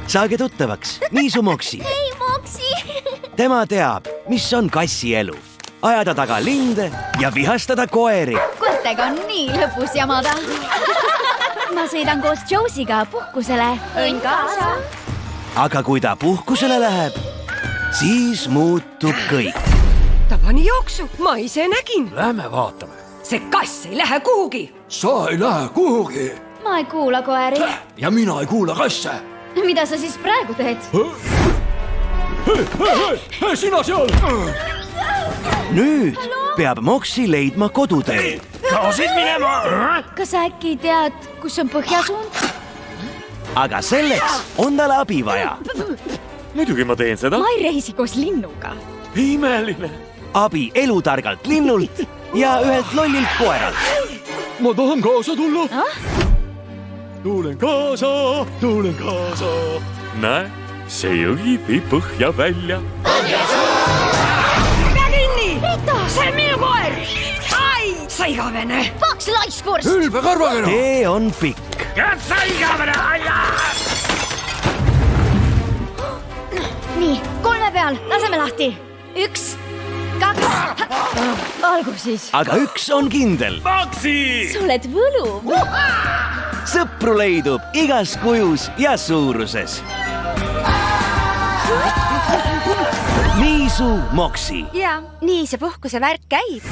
saage tuttavaks, Niisu Moksi. Hei, Moksi! Tema teab, mis on kassi elu. Ajada taga linde ja vihastada koeri. Koertega on nii lõbus jamada. Ma sõidan koos Josiga puhkusele. Õnn kaasa! Aga kui ta puhkusele läheb, siis muutub kõik. Ta pani jooksu, ma ise nägin. Lähme vaatame. See kass ei lähe kuhugi. Sa ei lähe kuhugi. Ma ei kuula koeri. Ja mina ei kuula kasse. Mida sa siis praegu teed? Hei, sina seal! Nüüd peab Moksi leidma kodutee. Kaosid minema! Kas sa äkki tead, kus on põhjasuund? Aga selleks on tal abi vaja. Muidugi ma teen seda. Ma ei reisi koos linnuga. Imeline. Abi elutargalt linnult ja ühelt lollilt koeralt. Ma tahan kaasa tulla. Tulen kaasa. Näe, see jõgi viib põhja välja. Pea kinni! See on minu koer! Ai, sa igavene! Paks laiskurs! Ülbe karvakena! Tee on pikk. Sa igavene aia! Nii, 3 peal, laseme lahti. 1, 2, olgu siis. Aga üks on kindel. Moksi! Sa oled võluv. Sõpru leidub igas kujus ja suuruses. Niisu Moksi. ja nii see puhkuse värk käib.